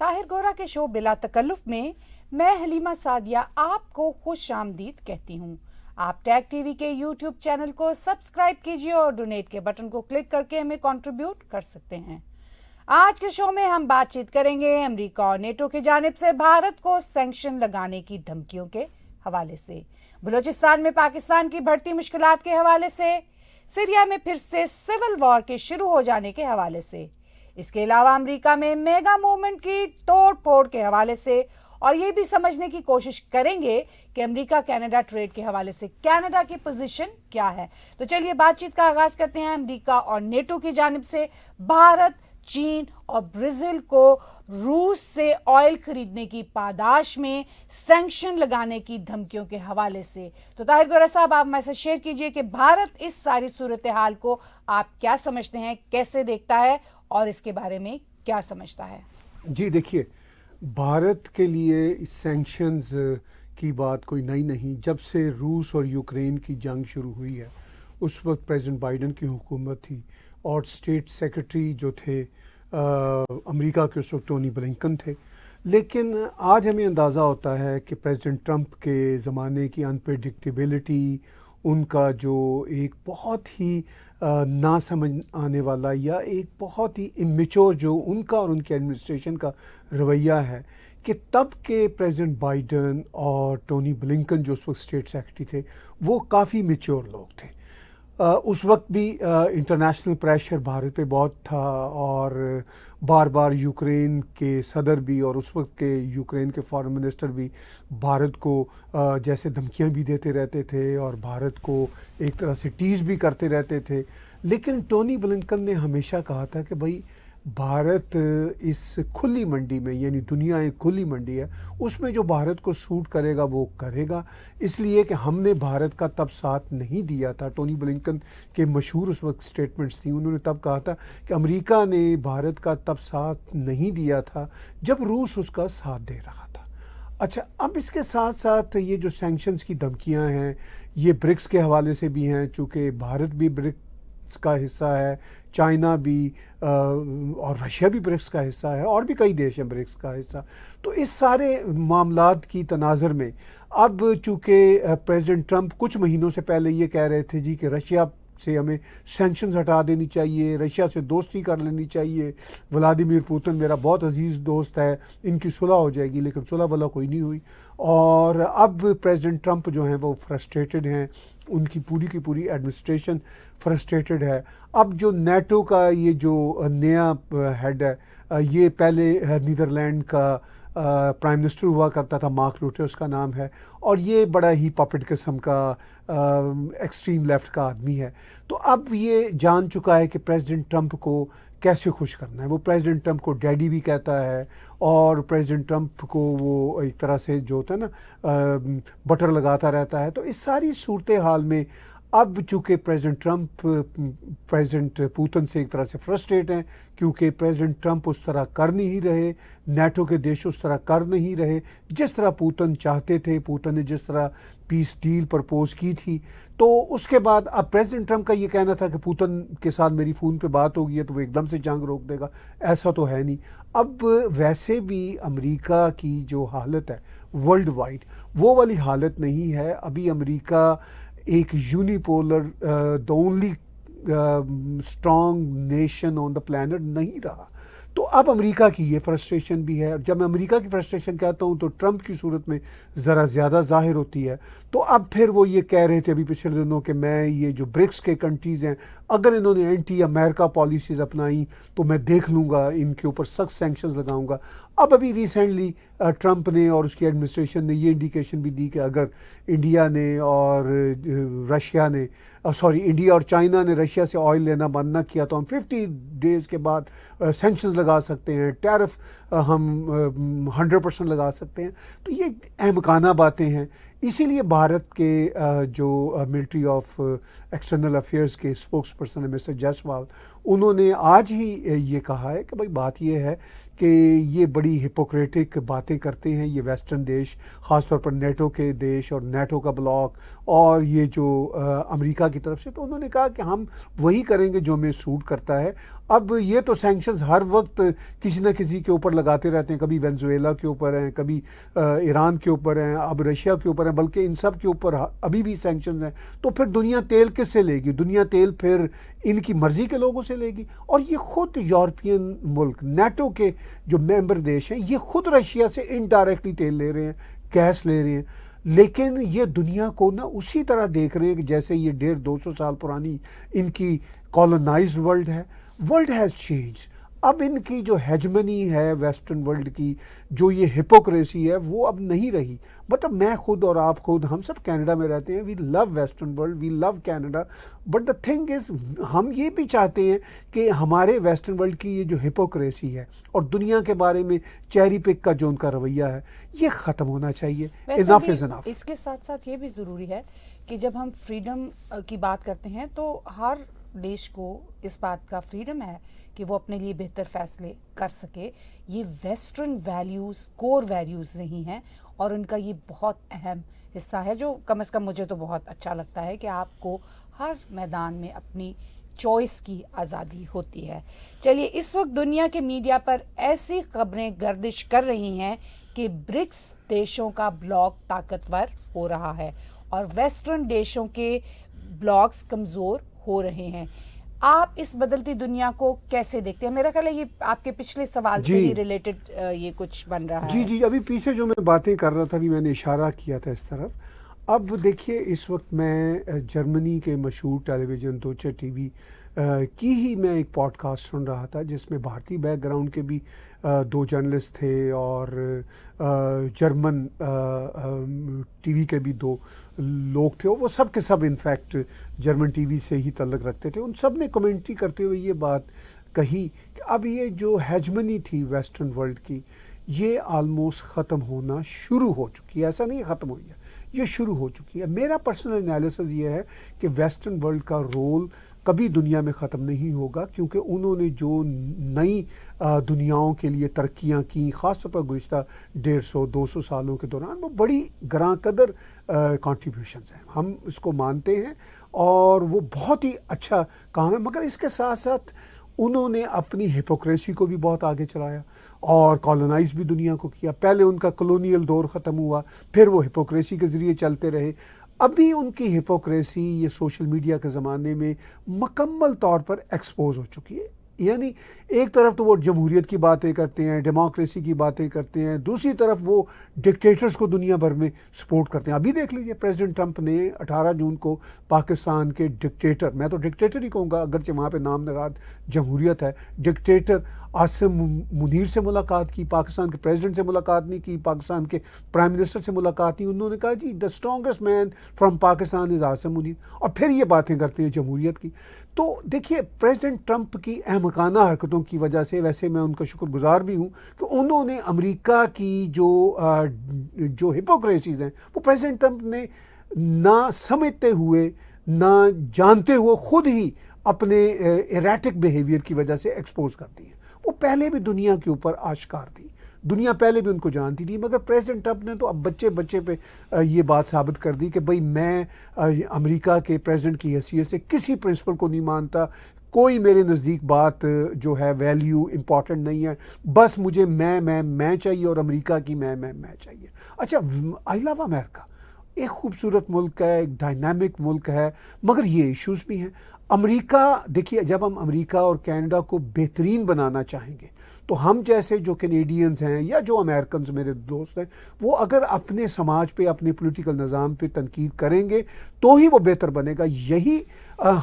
طاہر گورا کے شو بلا تکلف میں میں حلیمہ سعدیہ آپ کو خوش آمدید کہتی ہوں۔ آپ ٹیگ ٹی وی کے یوٹیوب چینل کو سبسکرائب کیجیے اور ڈونیٹ کے بٹن کو کلک کر کے ہمیں کنٹریبیوٹ کر سکتے ہیں۔ آج کے شو میں ہم بات چیت کریں گے امریکہ اور نیٹو کی جانب سے بھارت کو سینکشن لگانے کی دھمکیوں کے حوالے سے، بلوچستان میں پاکستان کی بڑھتی مشکلات کے حوالے سے، سیریا میں پھر سے سول وار کے شروع ہو جانے کے حوالے سے، اس کے علاوہ امریکہ میں میگا موومنٹ کی توڑ پھوڑ کے حوالے سے، اور یہ بھی سمجھنے کی کوشش کریں گے کہ امریکہ کینیڈا ٹریڈ کے حوالے سے کینیڈا کی پوزیشن کیا ہے۔ تو چلیے بات چیت کا آغاز کرتے ہیں۔ امریکہ اور نیٹو کی جانب سے بھارت، چین اور برازیل کو روس سے آئل خریدنے کی پاداش میں سینکشن لگانے کی دھمکیوں کے حوالے سے۔ تو طاہر گورا صاحب، آپ ہمارے ساتھ شیئر کیجئے کہ بھارت اس ساری صورتحال کو آپ کیا سمجھتے ہیں، کیسے دیکھتا ہے اور اس کے بارے میں کیا سمجھتا ہے؟ جی دیکھیے، بھارت کے لیے سینکشنز کی بات کوئی نئی نہیں۔ جب سے روس اور یوکرین کی جنگ شروع ہوئی ہے اس وقت پریزیڈنٹ بائیڈن کی حکومت تھی اور اسٹیٹ سیکرٹری جو تھے امریکہ کے اس وقت ٹونی بلنکن تھے، لیکن آج ہمیں اندازہ ہوتا ہے کہ پریزیڈنٹ ٹرمپ کے زمانے کی انپریڈکٹیبلٹی، ان کا جو ایک بہت ہی نہ سمجھ آنے والا یا ایک بہت ہی امیچور جو ان کا اور ان کی ایڈمنسٹریشن کا رویہ ہے، کہ تب کے پریزیڈنٹ بائیڈن اور ٹونی بلنکن جو اس وقت اسٹیٹ سیکرٹری تھے وہ کافی میچور لوگ تھے۔ اس وقت بھی انٹرنیشنل پریشر بھارت پہ بہت تھا اور بار بار یوکرین کے صدر بھی اور اس وقت کے یوکرین کے فارن منسٹر بھی بھارت کو جیسے دھمکیاں بھی دیتے رہتے تھے اور بھارت کو ایک طرح سے ٹیز بھی کرتے رہتے تھے، لیکن ٹونی بلنکن نے ہمیشہ کہا تھا کہ بھائی بھارت اس کھلی منڈی میں، یعنی دنیا ایک کھلی منڈی ہے، اس میں جو بھارت کو سوٹ کرے گا وہ کرے گا، اس لیے کہ ہم نے بھارت کا تب ساتھ نہیں دیا تھا۔ ٹونی بلنکن کے مشہور اس وقت سٹیٹمنٹس تھیں، انہوں نے تب کہا تھا کہ امریکہ نے بھارت کا تب ساتھ نہیں دیا تھا جب روس اس کا ساتھ دے رہا تھا۔ اچھا، اب اس کے ساتھ ساتھ یہ جو سینکشنز کی دھمکیاں ہیں یہ برکس کے حوالے سے بھی ہیں، چونکہ بھارت بھی برکس کا حصہ ہے، چائنا بھی اور رشیا بھی برکس کا حصہ ہے، اور بھی کئی دیش ہیں برکس کا حصہ۔ تو اس سارے معاملات کی تناظر میں اب چونکہ پریزیڈنٹ ٹرمپ کچھ مہینوں سے پہلے یہ کہہ رہے تھے جی کہ رشیا سے ہمیں سینکشنز ہٹا دینی چاہیے، رشیا سے دوستی کر لینی چاہیے، ولادیمیر پوتن میرا بہت عزیز دوست ہے، ان کی صلح ہو جائے گی، لیکن صلح والا کوئی نہیں ہوئی۔ اور اب پریزیڈنٹ ٹرمپ جو ہیں وہ فرسٹریٹڈ ہیں، ان کی پوری ایڈمنسٹریشن فرسٹریٹڈ ہے۔ اب جو نیٹو کا یہ جو نیا ہیڈ ہے، یہ پہلے نیدرلینڈ کا پرائم منسٹر ہوا کرتا تھا، مارک روٹے اس کا نام ہے، اور یہ بڑا ہی پپٹ قسم کا ایکسٹریم لیفٹ کا آدمی ہے۔ تو اب یہ جان چکا ہے کہ پریزیڈنٹ ٹرمپ کو کیسے خوش کرنا ہے۔ وہ پریزیڈنٹ ٹرمپ کو ڈیڈی بھی کہتا ہے اور پریزیڈنٹ ٹرمپ کو وہ ایک طرح سے جو ہوتا ہے نا بٹر لگاتا رہتا ہے۔ تو اس ساری صورتحال میں اب چونکہ پریزیڈنٹ ٹرمپ پریزیڈنٹ پوتن سے ایک طرح سے فرسٹریٹ ہیں، کیونکہ پریزیڈنٹ ٹرمپ اس طرح کر نہیں رہے، نیٹو کے دیش اس طرح کر نہیں رہے جس طرح پوتن چاہتے تھے، پوتن نے جس طرح پیس ڈیل پرپوز کی تھی۔ تو اس کے بعد اب پریزیڈنٹ ٹرمپ کا یہ کہنا تھا کہ پوتن کے ساتھ میری فون پہ بات ہوگی ہے تو وہ ایک دم سے جنگ روک دے گا، ایسا تو ہے نہیں۔ اب ویسے بھی امریکہ کی جو حالت ہے ورلڈ وائڈ وہ والی حالت نہیں ہے۔ ابھی امریکہ ایک unipolar the only strong nation on the planet نہیں رہا۔ تو اب امریکہ کی یہ فرسٹریشن بھی ہے، اور جب میں امریکہ کی فرسٹریشن کہتا ہوں تو ٹرمپ کی صورت میں ذرا زیادہ ظاہر ہوتی ہے۔ تو اب پھر وہ یہ کہہ رہے تھے ابھی پچھلے دنوں کہ میں یہ جو برکس کے کنٹریز ہیں اگر انہوں نے اینٹی امریکہ پالیسیز اپنائیں تو میں دیکھ لوں گا، ان کے اوپر سخت سینکشنز لگاؤں گا۔ ابھی ریسنٹلی ٹرمپ نے اور اس کی ایڈمنسٹریشن نے یہ انڈیکیشن بھی دی کہ اگر انڈیا نے اور رشیا نے انڈیا اور چائنا نے رشیا سے آئل لینا بند نہ کیا تو ہم 50 ڈیز کے بعد سینکشنز لگا سکتے ہیں، ٹیرف ہم 100% لگا سکتے ہیں۔ تو یہ احمقانہ باتیں ہیں۔ اسی لیے بھارت کے جو ملٹری آف ایکسٹرنل افیئرس کے اسپوکس پرسن ہیں مسٹر جیسوال، انہوں نے آج ہی یہ کہا ہے کہ بھائی بات یہ ہے کہ یہ بڑی ہپوکریٹک باتیں کرتے ہیں یہ ویسٹرن دیش، خاص طور پر نیٹو کے دیش اور نیٹو کا بلاک اور یہ جو امریکہ کی طرف سے، تو انہوں نے کہا کہ ہم وہی کریں گے جو ہمیں سوٹ کرتا ہے۔ اب یہ تو سینکشنز ہر وقت کسی نہ کسی کے اوپر لگاتے رہتے ہیں، کبھی وینزویلا کے اوپر ہیں، کبھی ایران کے اوپر ہیں، اب رشیا کے اوپر ہیں، بلکہ ان سب کے اوپر ابھی بھی سینکشنز ہیں۔ تو پھر دنیا تیل کس سے لے گی؟ دنیا تیل پھر ان کی مرضی کے لوگوں سے لے گی۔ اور یہ خود یورپین ملک نیٹو کے جو ممبر دیش ہیں یہ خود رشیا سے انڈائریکٹلی تیل لے رہے ہیں، گیس لے رہے ہیں، لیکن یہ دنیا کو نا اسی طرح دیکھ رہے ہیں کہ جیسے یہ 150-200 سال پرانی ان کی کالونائزڈ ورلڈ ہے۔ World has change. اب ان کی جو ہیجمنی ہے ویسٹرن ورلڈ کی، جو یہ ہپوکریسی ہے وہ اب نہیں رہی۔ مطلب میں خود اور آپ خود، ہم سب کینیڈا میں رہتے ہیں، we love western world, we love Canada, but the thing is ہم یہ بھی چاہتے ہیں کہ ہمارے ویسٹرن ورلڈ کی یہ جو ہپوکریسی ہے اور دنیا کے بارے میں چیری پک کا جو ان کا رویہ ہے یہ ختم ہونا چاہیے۔ انف از انف۔ اس کے ساتھ ساتھ یہ بھی ضروری ہے کہ جب ہم فریڈم کی بات کرتے ہیں تو ہر دیش کو اس بات کا فریڈم ہے کہ وہ اپنے لیے بہتر فیصلے کر سکے۔ یہ ویسٹرن ویلیوز کور ویلیوز نہیں ہیں اور ان کا یہ بہت اہم حصہ ہے، جو کم از کم مجھے تو بہت اچھا لگتا ہے کہ آپ کو ہر میدان میں اپنی چوائس کی آزادی ہوتی ہے۔ چلیے، اس وقت دنیا کے میڈیا پر ایسی خبریں گردش کر رہی ہیں کہ برکس دیشوں کا بلاک طاقتور ہو رہا ہے اور ویسٹرن دیشوں کے بلاکس کمزور ہو رہے ہیں۔ آپ اس بدلتی دنیا کو کیسے دیکھتے ہیں؟ میرا خیال ہے یہ آپ کے پچھلے سوال سے ہی ریلیٹڈ یہ کچھ بن رہا ہے۔ جی ابھی پیچھے جو میں باتیں کر رہا تھا ابھی میں نے اشارہ کیا تھا اس طرف۔ اب دیکھیے اس وقت میں جرمنی کے مشہور ٹیلی ویژن دوچے ٹی وی کی ہی میں ایک پوڈ کاسٹ سن رہا تھا جس میں بھارتی بیک گراؤنڈ کے بھی 2 جرنلسٹ تھے اور جرمن ٹی وی کے بھی 2 لوگ تھے، وہ سب کے سب انفیکٹ جرمن ٹی وی سے ہی تعلق رکھتے تھے۔ ان سب نے کمنٹری کرتے ہوئے یہ بات کہی کہ اب یہ جو ہیجمنی تھی ویسٹرن ورلڈ کی یہ آلموسٹ ختم ہونا شروع ہو چکی ہے۔ ایسا نہیں ختم ہوئی ہے، یہ شروع ہو چکی ہے۔ میرا پرسنل انالیسس یہ ہے کہ ویسٹرن ورلڈ کا رول کبھی دنیا میں ختم نہیں ہوگا، کیونکہ انہوں نے جو نئی دنیاؤں کے لیے ترقیاں کی، خاص طور پر گزشتہ 150-200 سالوں کے دوران، وہ بڑی گراں قدر کنٹریبیوشنز ہیں، ہم اس کو مانتے ہیں اور وہ بہت ہی اچھا کام ہے۔ مگر اس کے ساتھ ساتھ انہوں نے اپنی ہپوکریسی کو بھی بہت آگے چلایا اور کالونائز بھی دنیا کو کیا۔ پہلے ان کا کلونیل دور ختم ہوا، پھر وہ ہپوکریسی کے ذریعے چلتے رہے۔ ابھی ان کی ہپوکریسی یہ سوشل میڈیا کے زمانے میں مکمل طور پر ایکسپوز ہو چکی ہے۔ یعنی ایک طرف تو وہ جمہوریت کی باتیں کرتے ہیں، ڈیموکریسی کی باتیں کرتے ہیں، دوسری طرف وہ ڈکٹیٹرز کو دنیا بھر میں سپورٹ کرتے ہیں۔ ابھی دیکھ لیجیے پریزیڈنٹ ٹرمپ نے 18 جون کو پاکستان کے ڈکٹیٹر، میں تو ڈکٹیٹر ہی کہوں گا اگرچہ وہاں پہ نام نہاد جمہوریت ہے، ڈکٹیٹر عاصم منیر سے ملاقات کی، پاکستان کے پریزیڈنٹ سے ملاقات نہیں کی، پاکستان کے پرائم منسٹر سے ملاقات نہیں۔ انہوں نے کہا جی دا اسٹرانگسٹ مین فرام پاکستان از عاصم منیر، اور پھر یہ باتیں کرتے ہیں جمہوریت کی۔ تو دیکھیے پریزیڈنٹ ٹرمپ کی احمقانہ حرکتوں کی وجہ سے، ویسے میں ان کا شکر گزار بھی ہوں کہ انہوں نے امریکہ کی جو ہپوکریسیز ہیں وہ پریزیڈنٹ ٹرمپ نے نہ سمجھتے ہوئے نہ جانتے ہوئے خود ہی اپنے ایریٹک بیہیویئر کی وجہ سے ایکسپوز کر دی ہیں۔ وہ پہلے بھی دنیا کے اوپر آشکار تھی، دنیا پہلے بھی ان کو جانتی تھی، مگر پریزیڈنٹ ٹرمپ نے تو اب بچے پہ یہ بات ثابت کر دی کہ بھئی میں امریکہ کے پریزیڈنٹ کی حیثیت سے کسی پرنسپل کو نہیں مانتا، کوئی میرے نزدیک بات جو ہے ویلیو امپورٹنٹ نہیں ہے، بس مجھے میں چاہیے اور امریکہ کی میں چاہیے۔ اچھا، آئی لو امریکہ ایک خوبصورت ملک ہے، ایک ڈائنامک ملک ہے، مگر یہ ایشوز بھی ہیں۔ امریکہ دیکھیے، جب ہم امریکہ اور کینیڈا کو بہترین بنانا چاہیں گے تو ہم جیسے جو کینیڈینز ہیں یا جو امریکنز میرے دوست ہیں، وہ اگر اپنے سماج پہ، اپنے پولیٹیکل نظام پہ تنقید کریں گے تو ہی وہ بہتر بنے گا۔ یہی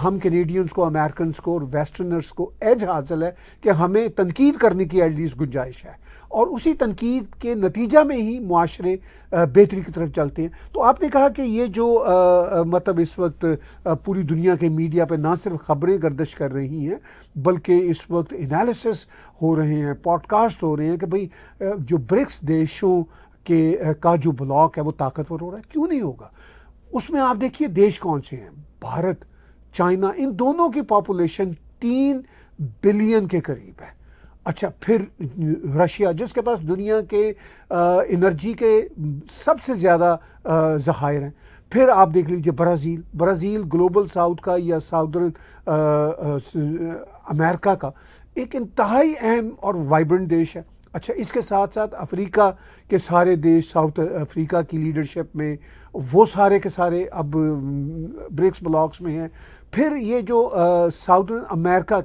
ہم کینیڈینز کو، امریکنز کو اور ویسٹرنرز کو ایج حاصل ہے کہ ہمیں تنقید کرنے کی ایٹ لیسٹ گنجائش ہے، اور اسی تنقید کے نتیجہ میں ہی معاشرے بہتری کی طرف چلتے ہیں۔ تو آپ نے کہا کہ یہ جو مطلب اس وقت پوری دنیا کے میڈیا پہ نہ صرف خبریں گردش کر رہی ہیں بلکہ اس وقت انالیسس ہو رہے ہیں، پوڈ کاسٹ ہو رہے ہیں کہ بھئی جو برکس دیشوں کا جو بلاک ہے وہ طاقتور ہو رہا ہے؟ کیوں نہیں ہوگا؟ اس میں آپ دیکھیے دیش کون سے ہیں، بھارت، چائنا، ان دونوں کی پاپولیشن 3 بلین کے قریب ہے۔ اچھا، پھر رشیا جس کے پاس دنیا کے انرجی کے سب سے زیادہ ذخائر ہیں۔ پھر آپ دیکھ لیجئے برازیل گلوبل ساؤتھ کا یا ساؤدرن امریکہ کا ایک انتہائی اہم اور وائبرنٹ دیش ہے۔ اچھا، اس کے ساتھ ساتھ افریقہ کے سارے دیش، ساؤتھ افریقہ کی لیڈرشپ میں وہ سارے کے سارے اب برکس بلاکس میں ہیں۔ پھر یہ جو ساؤتھ امریکہ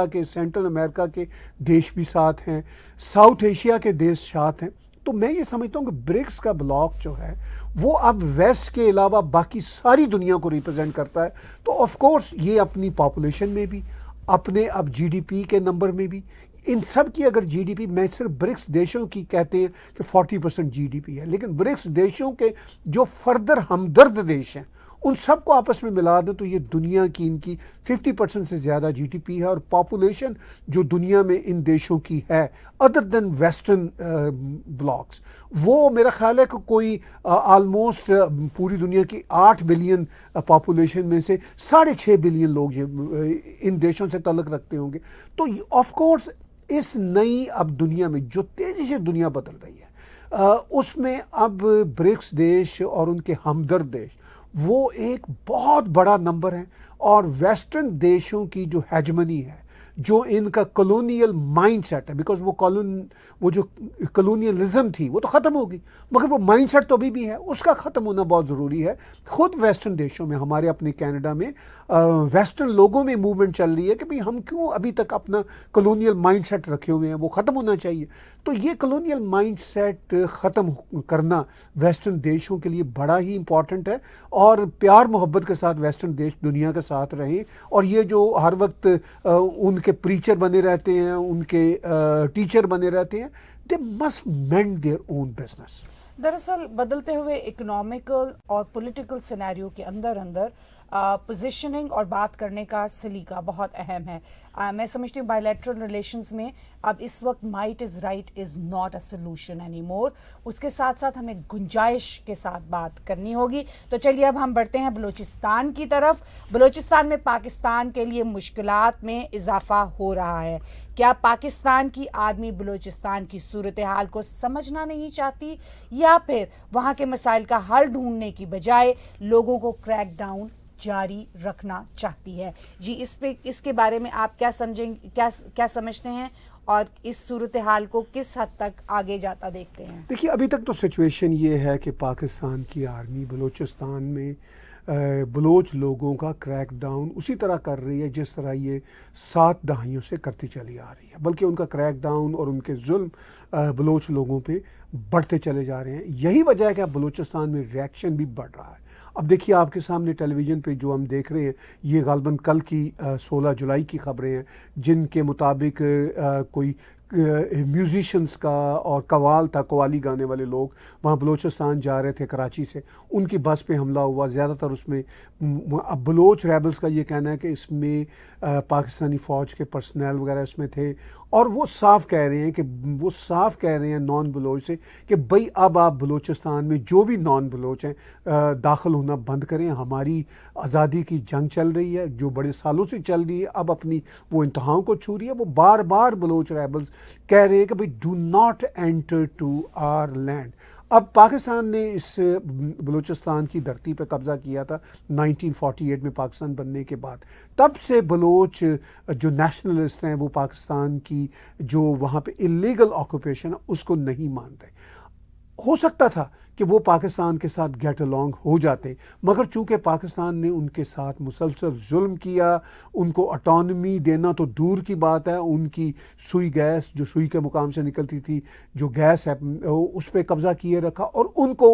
کے سینٹرل امریکہ کے دیش بھی ساتھ ہیں، ساؤتھ ایشیا کے دیش ساتھ ہیں۔ تو میں یہ سمجھتا ہوں کہ برکس کا بلاک جو ہے وہ اب ویسٹ کے علاوہ باقی ساری دنیا کو ریپرزینٹ کرتا ہے۔ تو آف کورس یہ اپنی پاپولیشن میں بھی، اپنے اب جی ڈی پی کے نمبر میں بھی، ان سب کی اگر جی ڈی پی، میں صرف برکس دیشوں کی کہتے ہیں کہ 40% جی ڈی پی ہے، لیکن برکس دیشوں کے جو فردر ہمدرد دیش ہیں ان سب کو آپس میں ملا دیں تو یہ دنیا کی ان کی 50% سے زیادہ جی ڈی پی ہے، اور پاپولیشن جو دنیا میں ان دیشوں کی ہے ادر دین ویسٹرن بلاکس، وہ میرا خیال ہے کہ کوئی آلموسٹ پوری دنیا کی 8 بلین پاپولیشن میں سے 6.5 بلین لوگ ان دیشوں سے تعلق رکھتے ہوں گے۔ تو آف کورس اس نئی اب دنیا میں جو تیزی سے دنیا بدل رہی ہے اس میں اب برکس دیش اور ان کے ہمدرد دیش وہ ایک بہت بڑا نمبر ہے، اور ویسٹرن دیشوں کی جو ہیجمنی ہے، جو ان کا کلونیل مائنڈ سیٹ ہے، بیکاز وہ جو کلونیلزم تھی وہ تو ختم ہوگی، مگر وہ مائنڈ سیٹ تو ابھی بھی ہے، اس کا ختم ہونا بہت ضروری ہے۔ خود ویسٹرن دیشوں میں، ہمارے اپنے کینیڈا میں ویسٹرن لوگوں میں موومنٹ چل رہی ہے کہ بھئی ہم کیوں ابھی تک اپنا کلونیل مائنڈ سیٹ رکھے ہوئے ہیں، وہ ختم ہونا چاہیے۔ تو یہ کلونیل مائنڈ سیٹ ختم کرنا ویسٹرن دیشوں کے لیے بڑا ہی امپورٹنٹ ہے، اور پیار محبت کے ساتھ ویسٹرن دیش دنیا کے ساتھ رہیں، اور یہ جو ہر وقت ان کے پریچر بنے رہتے ہیں، ان کے ٹیچر بنے رہتے ہیں، they must mind their own business. دراصل بدلتے ہوئے اکنامیکل اور پولیٹیکل سینیریو کے اندر پوزیشننگ اور بات کرنے کا سلیقہ بہت اہم ہے۔ میں سمجھتی ہوں بائیلیٹرل ریلیشنز میں اب اس وقت might is right is not a solution any more, اس کے ساتھ ساتھ ہمیں گنجائش کے ساتھ بات کرنی ہوگی۔ تو چلیے اب ہم بڑھتے ہیں بلوچستان کی طرف۔ بلوچستان میں پاکستان کے لیے مشکلات میں اضافہ ہو رہا ہے۔ کیا پاکستان کی آدمی بلوچستان کی صورتحال کو سمجھنا نہیں چاہتی، یا پھر وہاں کے مسائل کا حل ڈھونڈنے کی بجائے لوگوں کو کریک ڈاؤن جاری رکھنا چاہتی ہے؟ جی، اس کے بارے میں آپ کیا سمجھتے ہیں، اور اس صورتحال کو کس حد تک آگے جاتا دیکھتے ہیں؟ دیکھیے، ابھی تک تو سچویشن یہ ہے کہ پاکستان کی آرمی بلوچستان میں بلوچ لوگوں کا کریک ڈاؤن اسی طرح کر رہی ہے جس طرح یہ 7 دہائیوں سے کرتی چلی آ رہی ہے، بلکہ ان کا کریک ڈاؤن اور ان کے ظلم بلوچ لوگوں پہ بڑھتے چلے جا رہے ہیں۔ یہی وجہ ہے کہ اب بلوچستان میں ریئیکشن بھی بڑھ رہا ہے۔ اب دیکھیے، آپ کے سامنے ٹیلی ویژن پہ جو ہم دیکھ رہے ہیں، یہ غالباً کل کی 16 جولائی کی خبریں ہیں، جن کے مطابق کوئی میوزیشنز کا اور قوال تھا، قوالی گانے والے لوگ وہاں بلوچستان جا رہے تھے کراچی سے، ان کی بس پہ حملہ ہوا۔ زیادہ تر اس میں اب بلوچ ریبلز کا یہ کہنا ہے کہ اس میں پاکستانی فوج کے پرسنل وغیرہ اس میں تھے، اور وہ صاف کہہ رہے ہیں نان بلوچ سے کہ بھئی اب آپ بلوچستان میں جو بھی نان بلوچ ہیں داخل ہونا بند کریں۔ ہماری آزادی کی جنگ چل رہی ہے جو بڑے سالوں سے چل رہی ہے، اب اپنی وہ انتہاؤں کو چھو رہی ہے۔ وہ بار بار بلوچ ریبلز کہہ رہے ہیں کہ بھئی do not enter to our land. اب پاکستان نے اس بلوچستان کی دھرتی پہ قبضہ کیا تھا 1948 میں پاکستان بننے کے بعد۔ تب سے بلوچ جو نیشنلسٹ ہیں وہ پاکستان کی جو وہاں پہ اللیگل آکوپیشن ہے اس کو نہیں مان رہے۔ ہو سکتا تھا کہ وہ پاکستان کے ساتھ گیٹ الانگ ہو جاتے، مگر چونکہ پاکستان نے ان کے ساتھ مسلسل ظلم کیا، ان کو اٹانومی دینا تو دور کی بات ہے، ان کی سوئی گیس جو سوئی کے مقام سے نکلتی تھی، جو گیس ہے اس پہ قبضہ کیے رکھا، اور ان کو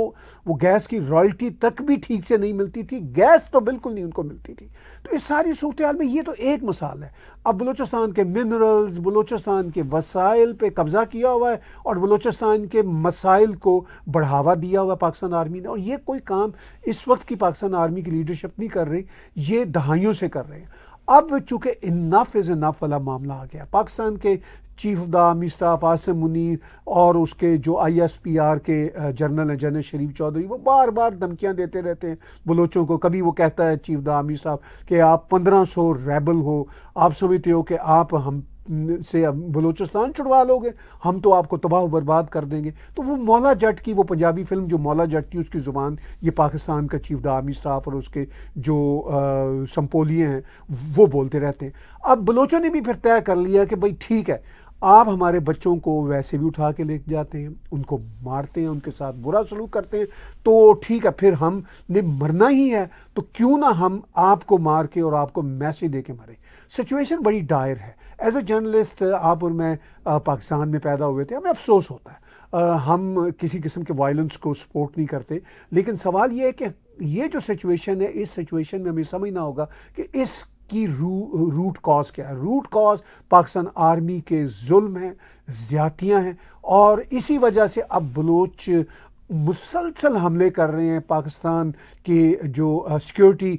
وہ گیس کی رائلٹی تک بھی ٹھیک سے نہیں ملتی تھی، گیس تو بالکل نہیں ان کو ملتی تھی۔ تو اس ساری صورتحال میں یہ تو ایک مثال ہے۔ اب بلوچستان کے منرلز، بلوچستان کے وسائل پہ قبضہ کیا ہوا ہے، اور بلوچستان کے مسائل کو بڑھاوا دیا ہوا پاکستان آرمی نے، اور یہ کوئی کام اس وقت کی پاکستان آرمی کی لیڈرشپ نہیں کر رہی، یہ دہائیوں سے کر رہے ہیں۔ اب چونکہ انف از انف والا معاملہ آ گیا، پاکستان کے chief of the army staff Asim Munir اور اس کے جو ISPR کے جنرل ہیں جنرل شریف چودھری، وہ بار بار دھمکیاں دیتے رہتے ہیں بلوچوں کو. کبھی وہ کہتا ہے چیف دا آرمی اسٹاف کہ آپ 1500 ریبل ہو، آپ سمجھتے ہو کہ آپ ہم سے بلوچستان چھڑوا لو گے، ہم تو آپ کو تباہ و برباد کر دیں گے. تو وہ مولا جٹ کی، وہ پنجابی فلم جو مولا جٹ تھی، اس کی زبان یہ پاکستان کا چیف دا آرمی اسٹاف اور اس کے جو سمپولیے ہیں وہ بولتے رہتے ہیں. اب بلوچوں نے بھی پھر طے کر لیا کہ بھائی ٹھیک ہے، آپ ہمارے بچوں کو ویسے بھی اٹھا کے لے جاتے ہیں، ان کو مارتے ہیں، ان کے ساتھ برا سلوک کرتے ہیں، تو ٹھیک ہے پھر ہم نے مرنا ہی ہے تو کیوں نہ ہم آپ کو مار کے اور آپ کو میسج دے کے مریں. سچویشن بڑی ڈائر ہے. ایز اے جرنلسٹ آپ اور میں پاکستان میں پیدا ہوئے تھے، ہمیں افسوس ہوتا ہے، ہم کسی قسم کے وائلنس کو سپورٹ نہیں کرتے، لیکن سوال یہ ہے کہ یہ جو سچویشن ہے، اس سچویشن میں ہمیں سمجھنا ہوگا کہ اس کی روٹ کاز کیا ہے. روٹ کاز پاکستان آرمی کے ظلم ہیں، زیادتیاں ہیں، اور اسی وجہ سے اب بلوچ مسلسل حملے کر رہے ہیں. پاکستان کے جو سیکیورٹی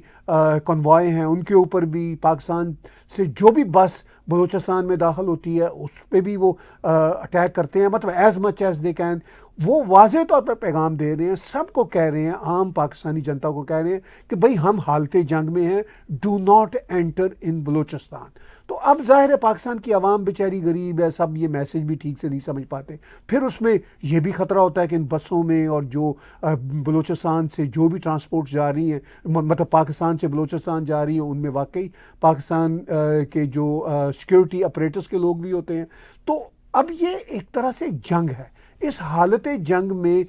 کنوائے ہیں ان کے اوپر بھی، پاکستان سے جو بھی بس بلوچستان میں داخل ہوتی ہے اس پہ بھی وہ اٹیک کرتے ہیں. مطلب as much as they can. وہ واضح طور پر پیغام دے رہے ہیں، سب کو کہہ رہے ہیں، عام پاکستانی جنتا کو کہہ رہے ہیں کہ بھئی ہم حالت جنگ میں ہیں، do not enter in Balochistan. تو اب ظاہر ہے پاکستان کی عوام بیچاری غریب ہے، سب یہ میسج بھی ٹھیک سے نہیں سمجھ پاتے. پھر اس میں یہ بھی خطرہ ہوتا ہے کہ ان بسوں میں اور جو بلوچستان سے جو بھی ٹرانسپورٹ جا رہی ہیں، مطلب پاکستان سے بلوچستان جا رہی ہیں، ان میں واقعی پاکستان کے جو سیکیورٹی اپریٹس کے لوگ بھی ہوتے ہیں. تو اب یہ ایک طرح سے جنگ ہے. اس حالت جنگ میں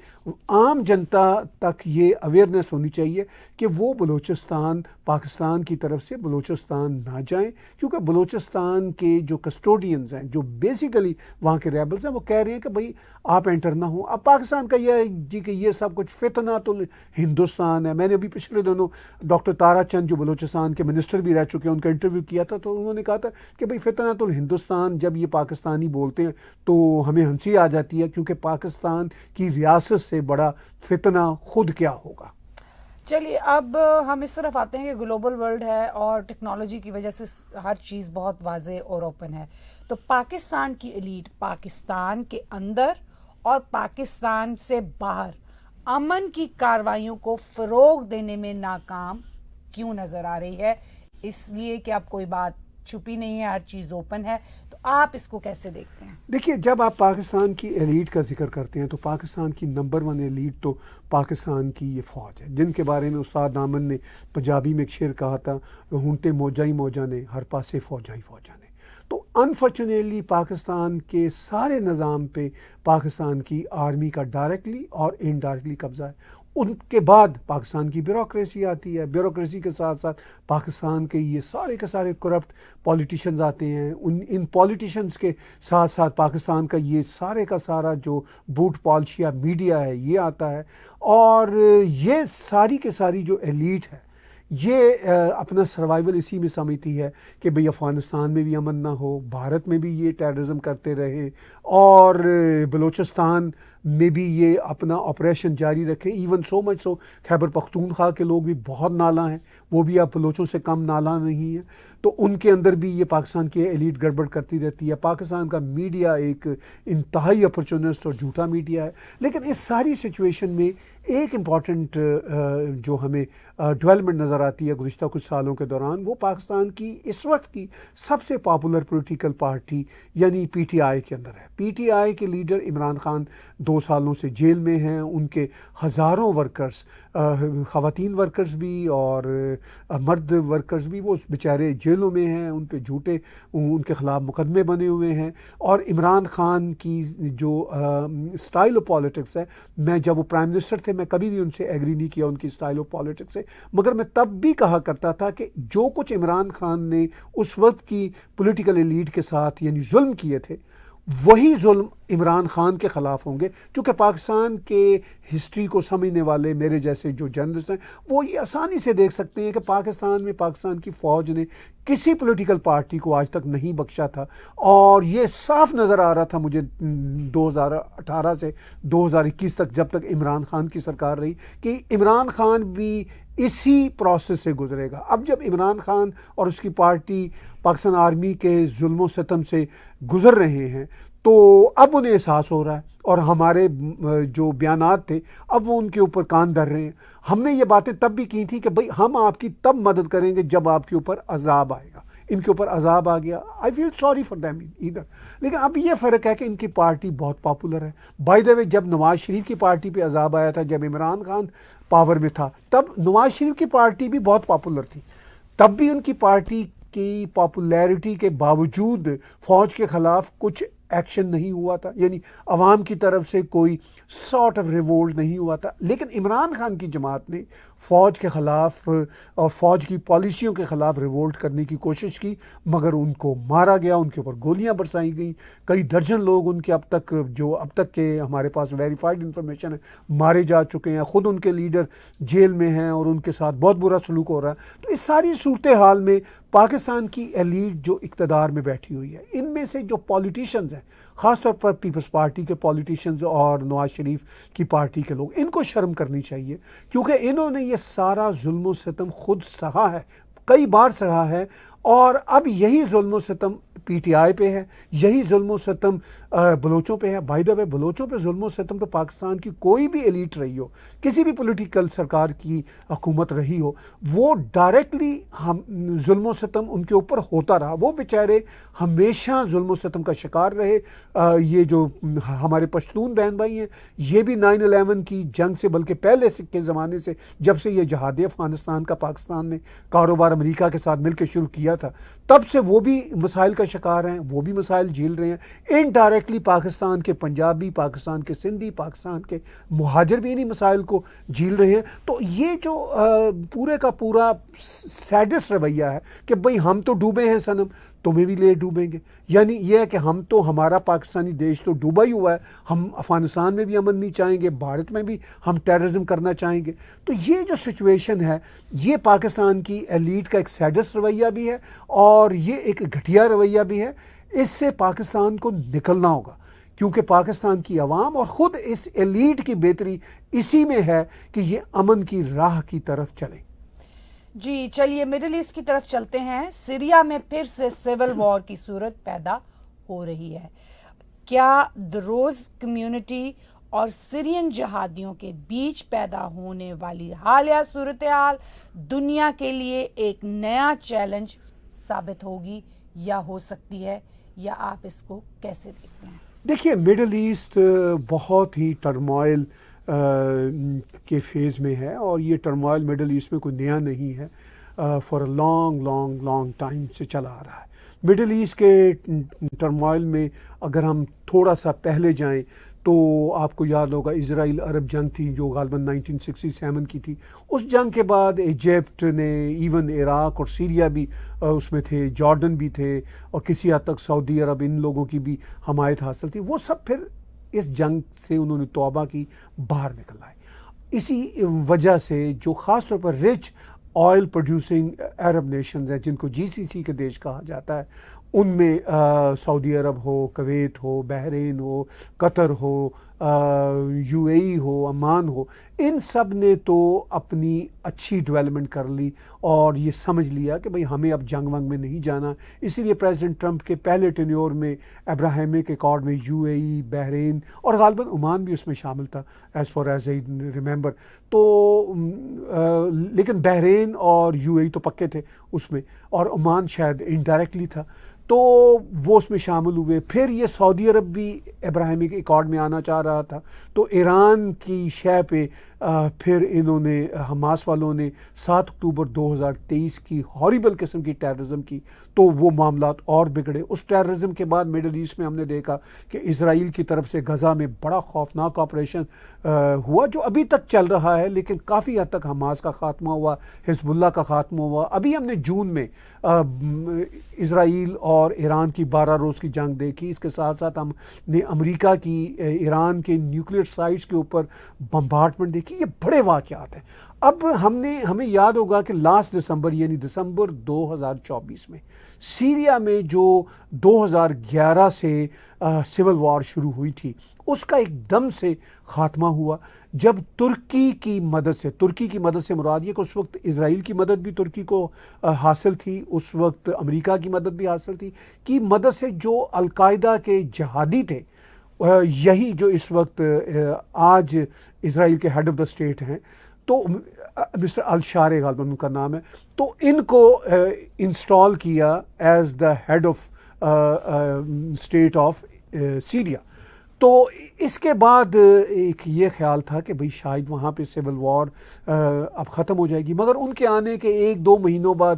عام جنتا تک یہ اویئرنیس ہونی چاہیے کہ وہ بلوچستان پاکستان کی طرف سے بلوچستان نہ جائیں، کیونکہ بلوچستان کے جو کسٹوڈینز ہیں، جو بیسیکلی وہاں کے ریبلز ہیں، وہ کہہ رہے ہیں کہ بھئی آپ انٹر نہ ہوں. اب پاکستان کا یہ ہے جی کہ یہ سب کچھ فتنۃ الہندوستان ہے. میں نے ابھی پچھلے دنوں ڈاکٹر تارا چند جو بلوچستان کے منسٹر بھی رہ چکے ہیں، ان کا انٹرویو کیا تھا، تو انہوں نے کہا تھا کہ بھئی فتنۃ الہندوستان جب یہ پاکستانی بولتے ہیں تو ہمیں ہنسی آ جاتی ہے، کیونکہ پاکستان کی ریاست سے بڑا فتنہ خود کیا ہوگا. چلیے اب ہم اس طرف آتے ہیں کہ گلوبل ورلڈ ہے اور ٹیکنالوجی کی وجہ سے ہر چیز بہت واضح اور اوپن ہے. تو پاکستان کی ایلیٹ پاکستان کے اندر اور پاکستان سے باہر امن کی کارروائیوں کو فروغ دینے میں ناکام کیوں نظر آ رہی ہے؟ اس لیے کہ اب کوئی بات چھپی نہیں ہے، ہر چیز اوپن ہے. تو آپ اس کو کیسے دیکھتے ہیں؟ دیکھیے، جب آپ پاکستان کی ایلیٹ کا ذکر کرتے ہیں تو پاکستان کی نمبر 1 ایلیٹ تو پاکستان کی یہ فوج ہے، جن کے بارے میں استاد دامن نے پنجابی میں ایک شعر کہا تھا، ہونٹے موجہ ہی موجہ نے، ہر پاسے فوجہ ہی فوجہ نے. تو انفارچونیٹلی پاکستان کے سارے نظام پہ پاکستان کی آرمی کا ڈائریکٹلی اور انڈائریکٹلی قبضہ ہے. ان کے بعد پاکستان کی بیوروکریسی آتی ہے، بیوروکریسی کے ساتھ ساتھ پاکستان کے یہ سارے کے سارے کرپٹ پولیٹیشنز آتے ہیں. ان پولیٹیشنز کے ساتھ ساتھ پاکستان کا یہ سارے کا سارا جو بوٹ پالشیا میڈیا ہے یہ آتا ہے. اور یہ ساری کے ساری جو ایلیٹ ہے یہ اپنا سروائیول اسی میں سمجھتی ہے کہ بھئی افغانستان میں بھی امن نہ ہو، بھارت میں بھی یہ ٹیررزم کرتے رہے، اور بلوچستان میں بھی یہ اپنا آپریشن جاری رکھے. ایون سو مچ سو خیبر پختونخوا کے لوگ بھی بہت نالاں ہیں، وہ بھی اب بلوچوں سے کم نالاں نہیں ہیں. تو ان کے اندر بھی یہ پاکستان کی ایلیٹ گڑبڑ کرتی رہتی ہے. پاکستان کا میڈیا ایک انتہائی اپرچونسٹ اور جھوٹا میڈیا ہے. لیکن اس ساری سچویشن میں ایک امپورٹنٹ جو ہمیں ڈیولپمنٹ نظر آتی ہے گزشتہ کچھ سالوں کے دوران، وہ پاکستان کی اس وقت کی سب سے پاپولر پولیٹیکل پارٹی یعنی PTI کے اندر ہے. PTI کے لیڈر عمران خان 2 سالوں سے جیل میں ہیں. ان کے ہزاروں ورکرز، خواتین ورکرز بھی اور مرد ورکرز بھی، وہ بیچارے جیلوں میں ہیں. ان پہ جھوٹے ان کے خلاف مقدمے بنے ہوئے ہیں. اور عمران خان کی جو سٹائل آف پالیٹکس ہے، میں جب وہ پرائم منسٹر تھے میں کبھی بھی ان سے ایگری نہیں کیا ان کی سٹائل آف پالیٹکس سے، مگر میں تب بھی کہا کرتا تھا کہ جو کچھ عمران خان نے اس وقت کی پولیٹیکل ایلیٹ کے ساتھ یعنی ظلم کیے تھے، وہی ظلم عمران خان کے خلاف ہوں گے. چونکہ پاکستان کے ہسٹری کو سمجھنے والے میرے جیسے جو جرنلسٹ ہیں وہ یہ آسانی سے دیکھ سکتے ہیں کہ پاکستان میں پاکستان کی فوج نے کسی پولیٹیکل پارٹی کو آج تک نہیں بخشا تھا. اور یہ صاف نظر آ رہا تھا مجھے 2018 سے 2021 تک، جب تک عمران خان کی سرکار رہی، کہ عمران خان بھی اسی پروسیس سے گزرے گا. اب جب عمران خان اور اس کی پارٹی پاکستان آرمی کے ظلم و ستم سے گزر رہے ہیں تو اب انہیں احساس ہو رہا ہے, اور ہمارے جو بیانات تھے اب وہ ان کے اوپر کان دھر رہے ہیں. ہم نے یہ باتیں تب بھی کی تھی کہ بھئی ہم آپ کی تب مدد کریں گے جب آپ کے اوپر عذاب آئے گا. ان کے اوپر عذاب آ گیا, I feel sorry for them either. لیکن اب یہ فرق ہے کہ ان کی پارٹی بہت پاپولر ہے. بائی دا وے, جب نواز شریف کی پارٹی پہ عذاب آیا تھا, جب عمران خان پاور میں تھا, تب نواز شریف کی پارٹی بھی بہت پاپولر تھی. تب بھی ان کی پارٹی کی پاپولیرٹی کے باوجود فوج کے خلاف کچھ ایکشن نہیں ہوا تھا, یعنی عوام کی طرف سے کوئی سارٹ آف ریوولٹ نہیں ہوا تھا. لیکن عمران خان کی جماعت نے فوج کے خلاف اور فوج کی پالیسیوں کے خلاف ریوولٹ کرنے کی کوشش کی, مگر ان کو مارا گیا, ان کے اوپر گولیاں برسائی گئیں. کئی درجن لوگ ان کے اب تک کے ہمارے پاس ویریفائڈ انفارمیشن ہے مارے جا چکے ہیں. خود ان کے لیڈر جیل میں ہیں اور ان کے ساتھ بہت برا سلوک ہو رہا ہے. تو اس ساری صورتحال میں پاکستان کی ایلیٹ جو اقتدار میں بیٹھی ہوئی ہے, ان میں سے جو پولیٹیشنز ہیں, خاص طور پر پیپلز پارٹی کے پولیٹیشنز اور نواز شریف کی پارٹی کے لوگ, ان کو شرم کرنی چاہیے, کیونکہ انہوں نے یہ سارا ظلم و ستم خود سہا ہے, کئی بار سہا ہے, اور اب یہی ظلم و ستم پی ٹی آئی پہ ہے, یہی ظلم و ستم بلوچوں پہ ہے. بائی دا وے, بلوچوں پہ ظلم و ستم تو پاکستان کی کوئی بھی ایلیٹ رہی ہو, کسی بھی پولیٹیکل سرکار کی حکومت رہی ہو, وہ ڈائریکٹلی ظلم و ستم ان کے اوپر ہوتا رہا. وہ بیچارے ہمیشہ ظلم و ستم کا شکار رہے. یہ جو ہمارے پشتون بہن بھائی ہیں, یہ بھی 9/11 کی جنگ سے, بلکہ پہلے کے زمانے سے, جب سے یہ جہاد افغانستان کا پاکستان نے کاروبار امریکہ کے ساتھ مل کے شروع کیا تھا, تب سے وہ بھی مسائل کا شکار ہیں, وہ بھی مسائل جھیل رہے ہیں. انڈائریکٹلی پاکستان کے پنجابی, پاکستان کے سندھی, پاکستان کے مہاجر بھی انہی مسائل کو جھیل رہے ہیں. تو یہ جو پورے کا پورا سیڈس رویہ ہے کہ بھئی ہم تو ڈوبے ہیں صنم, تمہیں بھی لے ڈوبیں گے. یعنی یہ ہے کہ ہم تو, ہمارا پاکستانی دیش تو ڈوبا ہی ہوا ہے, ہم افغانستان میں بھی امن نہیں چاہیں گے, بھارت میں بھی ہم ٹیررزم کرنا چاہیں گے. تو یہ جو سچویشن ہے, یہ پاکستان کی ایلیٹ کا ایک سیڈس رویہ بھی ہے, اور یہ ایک گھٹیا رویہ بھی ہے. اس سے پاکستان کو نکلنا ہوگا, کیونکہ پاکستان کی عوام اور خود اس ایلیٹ کی بہتری اسی میں ہے کہ یہ امن کی راہ کی طرف چلیں. جی چلیے مڈل ایسٹ کی طرف چلتے ہیں. سیریا میں پھر سے سول وار کی صورت پیدا ہو رہی ہے. کیا دروز کمیونٹی اور سیرین جہادیوں کے بیچ پیدا ہونے والی حالیہ صورتحال دنیا کے لیے ایک نیا چیلنج ثابت ہوگی یا ہو سکتی ہے, یا آپ اس کو کیسے دیکھتے ہیں؟ دیکھیے, مڈل ایسٹ بہت ہی ٹرموائل کے فیز میں ہے, اور یہ ٹرموائل مڈل ایسٹ میں کوئی نیا نہیں ہے, فار اے لانگ ٹائم سے چلا آ رہا ہے. مڈل ایسٹ کے ٹرموائل میں اگر ہم تھوڑا سا پہلے جائیں تو آپ کو یاد ہوگا اسرائیل عرب جنگ تھی جو غالباً 1967 کی تھی. اس جنگ کے بعد ایجپٹ نے, ایون عراق اور سیریا بھی اس میں تھے, جارڈن بھی تھے, اور کسی حد تک سعودی عرب, ان لوگوں کی بھی حمایت حاصل تھی. وہ سب پھر اس جنگ سے انہوں نے توبہ کی, باہر نکل آئے. اسی وجہ سے جو خاص طور پر رچ آئل پروڈیوسنگ عرب نیشنز ہیں, جن کو GCC کے دیش کہا جاتا ہے, ان میں سعودی عرب ہو, کویت ہو, بحرین ہو, قطر ہو, UAE ہو, عمان ہو, ان سب نے تو اپنی اچھی ڈیولپمنٹ کر لی اور یہ سمجھ لیا کہ بھئی ہمیں اب جنگ ونگ میں نہیں جانا. اسی لیے پریزیڈنٹ ٹرمپ کے پہلے ٹینیور میں ابراہیمک ایکارڈ میں UAE, بحرین اور غالباً عمان بھی اس میں شامل تھا, as far as I remember. تو لیکن بحرین اور UAE تو پکے تھے اس میں, اور عمان شاید انڈائریکٹلی تھا, تو وہ اس میں شامل ہوئے. پھر یہ سعودی عرب بھی ابراہیمک ایکارڈ میں آنا چاہ رہا تھا, تو ایران کی شے پہ پھر انہوں نے, حماس والوں نے 7 اکتوبر 2023 کی ہاریبل قسم کی ٹیررزم کی, تو وہ معاملات اور بگڑے. اس ٹیررزم کے بعد مڈل ایسٹ میں ہم نے دیکھا کہ اسرائیل کی طرف سے غزہ میں بڑا خوفناک آپریشن ہوا, جو ابھی تک چل رہا ہے, لیکن کافی حد تک حماس کا خاتمہ ہوا, حزب اللہ کا خاتمہ ہوا. ابھی ہم نے جون میں اسرائیل اور ایران کی 12 روز کی جنگ دیکھی. اس کے ساتھ ساتھ ہم نے امریکہ کی ایران کے نیوکلیئر سائٹس کے اوپر بمبارڈمنٹ دیکھی. یہ بڑے واقعات ہیں. اب ہمیں یاد ہوگا کہ لاسٹ دسمبر, یعنی دسمبر 2024 میں سیریا میں جو 2011 سے سول وار شروع ہوئی تھی, اس کا ایک دم سے خاتمہ ہوا جب ترکی کی مدد سے مراد یہ کہ اس وقت اسرائیل کی مدد بھی ترکی کو حاصل تھی، اس وقت امریکہ کی مدد بھی حاصل تھی، کی مدد سے جو القاعدہ کے جہادی تھے، یہی جو اس وقت آج اسرائیل کے ہیڈ آف دا اسٹیٹ ہیں، تو مسٹر الشارع غالباً ان کا نام ہے، تو ان کو انسٹال کیا as the head of state of Syria. تو اس کے بعد ایک یہ خیال تھا کہ بھئی شاید وہاں پہ سول وار اب ختم ہو جائے گی، مگر ان کے آنے کے 1-2 مہینوں بعد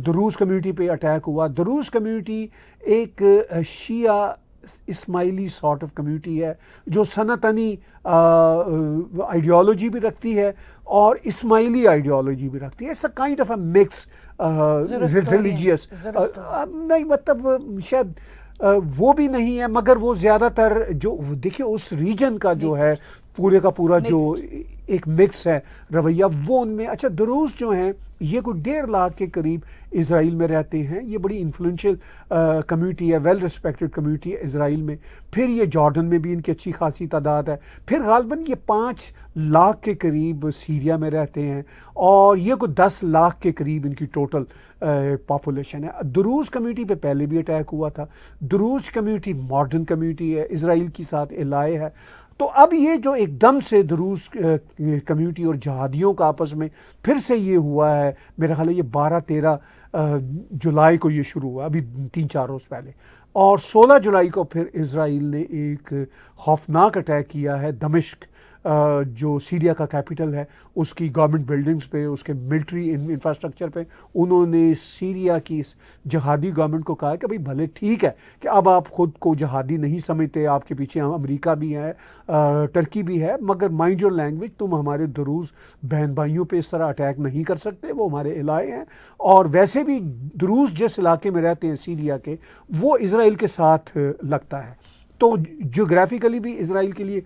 دروز کمیونٹی پہ اٹیک ہوا۔ دروز کمیونٹی ایک شیعہ اسماعیلی سارٹ آف کمیونٹی ہے جو سنتنی آئیڈیالوجی بھی رکھتی ہے اور اسماعیلی آئیڈیالوجی بھی رکھتی ہے۔ It's a kind of a mix religious, نہیں مطلب شاید وہ بھی نہیں ہے، مگر وہ زیادہ تر جو دیکھیے اس ریجن کا جو ہے پورے کا پورا جو ایک مکس ہے رویہ وہ ان میں۔ اچھا دروز جو ہیں یہ کوئی 1.5 لاکھ کے قریب اسرائیل میں رہتے ہیں، یہ بڑی انفلوئنشل کمیونٹی ہے، ویل ریسپیکٹڈ کمیونٹی ہے اسرائیل میں۔ پھر یہ جارڈن میں بھی ان کی اچھی خاصی تعداد ہے، پھر غالباً یہ 5 لاکھ کے قریب سیریا میں رہتے ہیں، اور یہ کوئی 10 لاکھ کے قریب ان کی ٹوٹل پاپولیشن ہے۔ دروز کمیونٹی پہ پہلے بھی اٹیک ہوا تھا۔ دروز کمیونٹی ماڈرن کمیونٹی ہے، اسرائیل کی ساتھ الائے ہے۔ تو اب یہ جو ایک دم سے دروز کمیونٹی اور جہادیوں کا آپس میں پھر سے یہ ہوا ہے، میرا خیال ہے یہ 12-13 جولائی کو یہ شروع ہوا، ابھی 3-4 روز پہلے، اور 16 جولائی کو پھر اسرائیل نے ایک خوفناک اٹیک کیا ہے دمشق، جو سیریا کا کیپٹل ہے، اس کی گورنمنٹ بلڈنگز پہ، اس کے ملٹری انفراسٹرکچر پہ۔ انہوں نے سیریا کی جہادی گورنمنٹ کو کہا کہ بھئی بھلے ٹھیک ہے کہ اب آپ خود کو جہادی نہیں سمجھتے، آپ کے پیچھے امریکہ بھی ہے، ٹرکی بھی ہے، مگر مائنڈ یور لینگویج، تم ہمارے دروز بہن بھائیوں پہ اس طرح اٹیک نہیں کر سکتے، وہ ہمارے الائے ہیں، اور ویسے بھی دروز جس علاقے میں رہتے ہیں سیریا کے، وہ اسرائیل کے ساتھ لگتا ہے، تو جیوگرافیکلی بھی اسرائیل کے لیے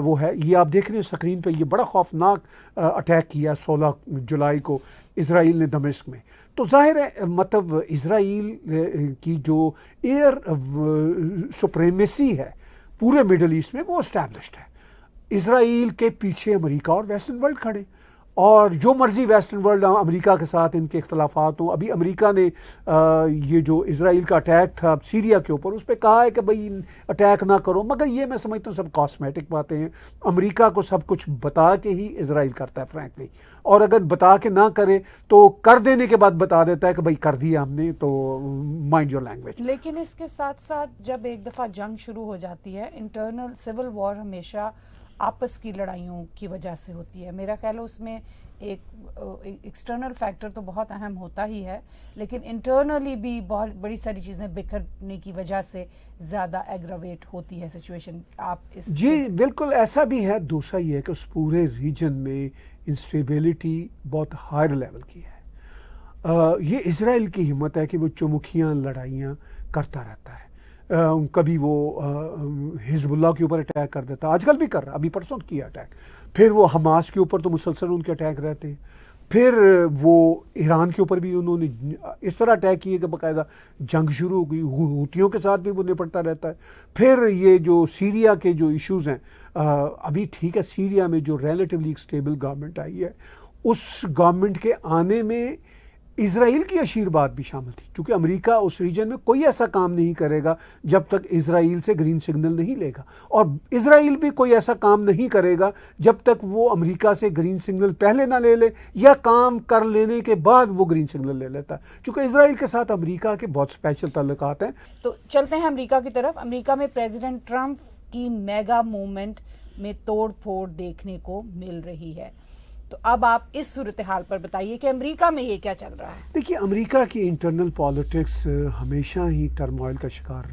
وہ ہے۔ یہ آپ دیکھ رہے ہیں اسکرین پہ، یہ بڑا خوفناک اٹیک کیا 16 جولائی کو اسرائیل نے دمشق میں۔ تو ظاہر ہے مطلب اسرائیل کی جو ایئر سپریمیسی ہے پورے مڈل ایسٹ میں وہ اسٹیبلشڈ ہے۔ اسرائیل کے پیچھے امریکہ اور ویسٹرن ورلڈ کھڑے، اور جو مرضی ویسٹرن ورلڈ امریکہ کے ساتھ ان کے اختلافات ہوں۔ ابھی امریکہ نے یہ جو اسرائیل کا اٹیک تھا سیریا کے اوپر، اس پہ کہا ہے کہ بھئی اٹیک نہ کرو، مگر یہ میں سمجھتا ہوں سب کاسمیٹک باتیں ہیں۔ امریکہ کو سب کچھ بتا کے ہی اسرائیل کرتا ہے فرینکلی، اور اگر بتا کے نہ کرے تو کر دینے کے بعد بتا دیتا ہے کہ بھئی کر دیا ہم نے، تو مائنڈ یور لینگویج۔ لیکن اس کے ساتھ ساتھ جب ایک دفعہ جنگ شروع ہو جاتی ہے، انٹرنل سول وار ہمیشہ آپس کی لڑائیوں کی وجہ سے ہوتی ہے۔ میرا خیال ہے اس میں ایک ایکسٹرنل فیکٹر تو بہت اہم ہوتا ہی ہے، لیکن انٹرنلی بھی بہت بڑی ساری چیزیں بکھرنے کی وجہ سے زیادہ ایگراویٹ ہوتی ہے سچویشن۔ آپ اس جی بالکل ایسا بھی ہے۔ دوسرا یہ ہے کہ اس پورے ریجن میں انسٹیبلٹی بہت ہائر لیول کی ہے۔ یہ اسرائیل کی ہمت ہے کہ وہ چمکیاں لڑائیاں کرتا رہتا ہے، کبھی وہ حزب اللہ کے اوپر اٹیک کر دیتا، آج کل بھی کر رہا، ابھی پرسوں کیا اٹیک، پھر وہ حماس کے اوپر تو مسلسل ان کے اٹیک رہتے ہیں، پھر وہ ایران کے اوپر بھی انہوں نے اس طرح اٹیک کیے کہ باقاعدہ جنگ شروع ہو گئی، حوثیوں کے ساتھ بھی وہ نپٹتا رہتا ہے۔ پھر یہ جو سیریا کے جو ایشوز ہیں، ابھی ٹھیک ہے سیریا میں جو ریلیٹیولی اسٹیبل گورنمنٹ آئی ہے، اس گورنمنٹ کے آنے میں اسرائیل کی آشیرواد بھی شامل تھی، کیونکہ امریکہ اس ریجن میں کوئی ایسا کام نہیں کرے گا جب تک اسرائیل سے گرین سگنل نہیں لے گا، اور اسرائیل بھی کوئی ایسا کام نہیں کرے گا جب تک وہ امریکہ سے گرین سگنل پہلے نہ لے لے، یا کام کر لینے کے بعد وہ گرین سگنل لے لیتا ہے، چونکہ اسرائیل کے ساتھ امریکہ کے بہت اسپیشل تعلقات ہیں۔ تو چلتے ہیں امریکہ کی طرف۔ امریکہ میں پریزیڈنٹ ٹرمپ کی میگا موومنٹ میں توڑ پھوڑ دیکھنے کو مل رہی ہے، تو اب آپ اس صورتحال پر بتائیے کہ امریکہ میں یہ کیا چل رہا ہے؟ دیکھیے امریکہ کی انٹرنل پالیٹکس ہمیشہ ہی ٹرموائل کا شکار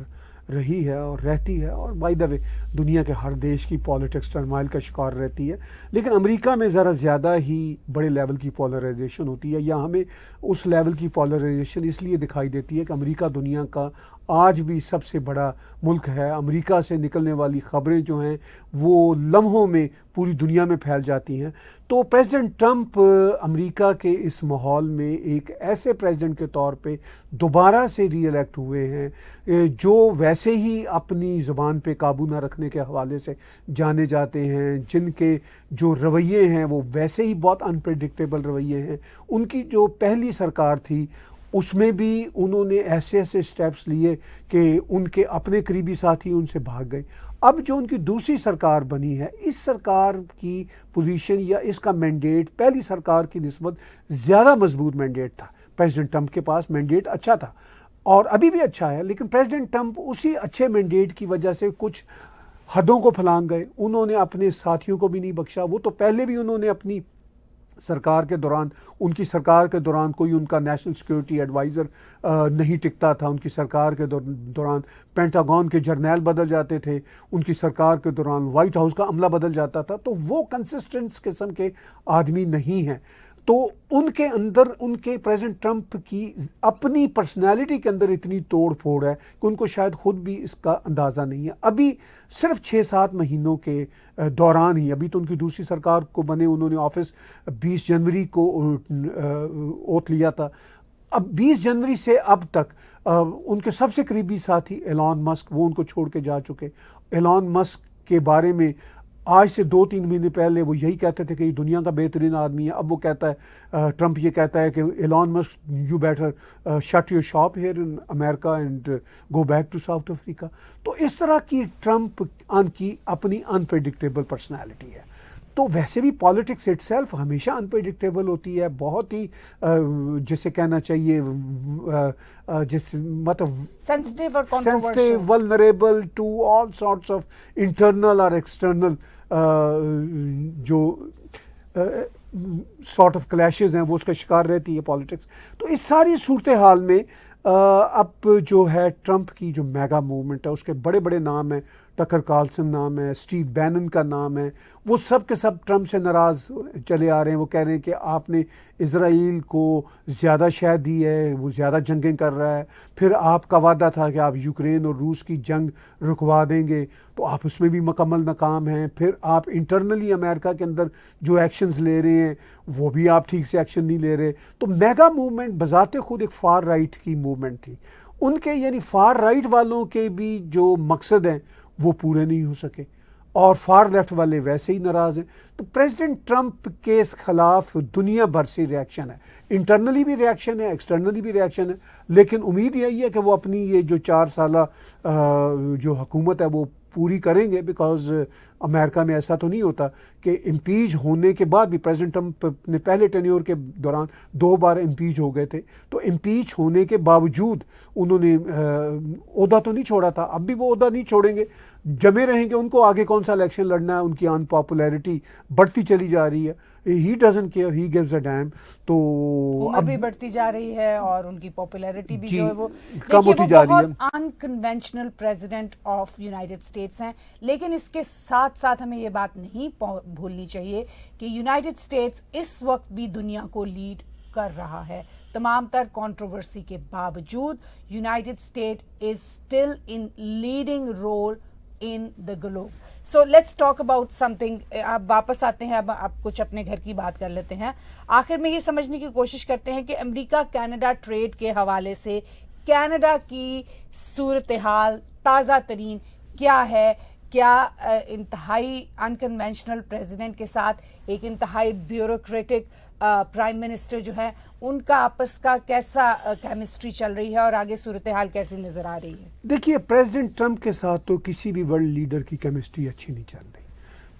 رہی ہے اور رہتی ہے، اور بائی دا وے دنیا کے ہر دیش کی پالیٹکس ٹرموائل کا شکار رہتی ہے، لیکن امریکہ میں ذرا زیادہ ہی بڑے لیول کی پولرائزیشن ہوتی ہے، یا ہمیں اس لیول کی پولرائزیشن اس لیے دکھائی دیتی ہے کہ امریکہ دنیا کا آج بھی سب سے بڑا ملک ہے۔ امریکہ سے نکلنے والی خبریں جو ہیں وہ لمحوں میں پوری دنیا میں پھیل جاتی ہیں۔ تو پریزیڈنٹ ٹرمپ امریکہ کے اس ماحول میں ایک ایسے پریزیڈنٹ کے طور پہ دوبارہ سے ری الیکٹ ہوئے ہیں جو ویسے ہی اپنی زبان پہ قابو نہ رکھنے کے حوالے سے جانے جاتے ہیں، جن کے جو رویے ہیں وہ ویسے ہی بہت انپریڈکٹیبل رویے ہیں. ان کی جو پہلی سرکار تھی اس میں بھی انہوں نے ایسے اسٹیپس لیے کہ ان کے اپنے قریبی ساتھی ان سے بھاگ گئے. اب جو ان کی دوسری سرکار بنی ہے، اس سرکار کی پوزیشن یا اس کا مینڈیٹ پہلی سرکار کی نسبت زیادہ مضبوط مینڈیٹ تھا. پریزیڈنٹ ٹرمپ کے پاس مینڈیٹ اچھا تھا اور ابھی بھی اچھا ہے، لیکن پریزیڈنٹ ٹرمپ اسی اچھے مینڈیٹ کی وجہ سے کچھ حدوں کو پھلانگ گئے. انہوں نے اپنے ساتھیوں کو بھی نہیں بخشا. وہ تو پہلے بھی انہوں نے اپنی سرکار کے دوران، ان کی سرکار کے دوران کوئی ان کا نیشنل سیکیورٹی ایڈوائزر نہیں ٹکتا تھا. ان کی سرکار کے دوران پینٹاگون کے جرنیل بدل جاتے تھے. ان کی سرکار کے دوران وائٹ ہاؤس کا عملہ بدل جاتا تھا. تو وہ کنسسٹنٹ قسم کے آدمی نہیں ہیں. تو ان کے اندر، ان کے پریزیڈنٹ ٹرمپ کی اپنی پرسنالٹی کے اندر اتنی توڑ پھوڑ ہے کہ ان کو شاید خود بھی اس کا اندازہ نہیں ہے. ابھی صرف 6-7 مہینوں کے دوران ہی، ابھی تو ان کی دوسری سرکار کو بنے، انہوں نے آفس 20 جنوری کو اوتھ لیا تھا. اب 20 جنوری سے اب تک ان کے سب سے قریبی ساتھی ایلان مسک، وہ ان کو چھوڑ کے جا چکے. ایلان مسک کے بارے میں آج سے 2-3 مہینے پہلے وہ یہی کہتے تھے کہ یہ دنیا کا بہترین آدمی ہے. اب وہ کہتا ہے، ٹرمپ یہ کہتا ہے کہ Elon Musk you better shut your shop here in America and go back to South Africa. تو اس طرح کی ٹرمپ کی اپنی انپریڈکٹیبل پرسنالٹی ہے. تو ویسے بھی پالیٹکس اٹ سیلف ہمیشہ انپریڈکٹیبل ہوتی ہے، بہت ہی جسے کہنا چاہیے مطلب سینسٹیو اور sensitive, vulnerable to all sorts of internal or external جو sort of clashes ہیں وہ اس کا شکار رہتی ہے پالیٹکس. تو اس ساری صورتحال میں اب جو ہے ٹرمپ کی جو میگا موومنٹ ہے اس کے بڑے بڑے نام ہیں. ٹکر کارلسن نام ہے، اسٹیو بینن کا نام ہے. وہ سب کے سب ٹرمپ سے ناراض چلے آ رہے ہیں. وہ کہہ رہے ہیں کہ آپ نے اسرائیل کو زیادہ شے دی ہے، وہ زیادہ جنگیں کر رہا ہے. پھر آپ کا وعدہ تھا کہ آپ یوکرین اور روس کی جنگ رکوا دیں گے، تو آپ اس میں بھی مکمل ناکام ہیں. پھر آپ انٹرنلی امریکہ کے اندر جو ایکشنز لے رہے ہیں وہ بھی آپ ٹھیک سے ایکشن نہیں لے رہے. تو میگا موومنٹ بذات خود ایک فار رائٹ کی موومنٹ تھی. ان کے یعنی فار رائٹ والوں کے بھی جو مقصد ہیں وہ پورے نہیں ہو سکے اور فار لیفٹ والے ویسے ہی ناراض ہیں. تو پریزیڈنٹ ٹرمپ کے خلاف دنیا بھر سے ریاکشن ہے، انٹرنلی بھی ریاکشن ہے، ایکسٹرنلی بھی ریاکشن ہے. لیکن امید یہی ہے کہ وہ اپنی یہ جو 4 سالہ جو حکومت ہے وہ پوری کریں گے. بیکاز امریکہ میں ایسا تو نہیں ہوتا کہ امپیچ ہونے کے بعد بھی، پریزیڈنٹ ٹرمپ نے پہلے ٹینیور کے دوران 2 بار امپیچ ہو گئے تھے، تو امپیچ ہونے کے باوجود انہوں نے عہدہ تو نہیں چھوڑا تھا. اب بھی وہ عہدہ نہیں چھوڑیں گے، جمے رہیں گے. ان کو آگے کون سا الیکشن لڑنا ہے، ان کی ان پاپولیرٹی بڑھتی چلی جا رہی ہے. He doesn't care, he gives a damn. تو عمر بھی بڑھتی جا رہی ہے اور ان کی پاپولیرٹی بھی جو ہے وہ کم ہوتی جا رہی ہے. بہت unconventional president of United States ہیں. لیکن اس کے ساتھ ساتھ ہمیں یہ بات نہیں بھولنی چاہیے کہ یونائٹڈ اسٹیٹس اس وقت بھی دنیا کو لیڈ کر رہا ہے. تمام تر کنٹروورسی کے باوجود United State is still in leading role in the globe. So let's talk about something. آپ واپس آتے ہیں، اب آپ کچھ اپنے گھر کی بات کر لیتے ہیں. آخر میں یہ سمجھنے کی کوشش کرتے ہیں کہ امریکہ کینیڈا ٹریڈ کے حوالے سے کینیڈا کی صورتحال تازہ ترین کیا ہے. کیا انتہائی انکنونشنل پریزیڈنٹ کے ساتھ ایک انتہائی بیوروکریٹک پرائم منسٹر جو ہے، ان کا آپس کا کیسا کیمسٹری چل رہی ہے اور آگے صورتحال کیسی نظر آ رہی ہے؟ دیکھیے، پریزیڈنٹ ٹرمپ کے ساتھ تو کسی بھی ورلڈ لیڈر کی کیمسٹری اچھی نہیں چل رہی.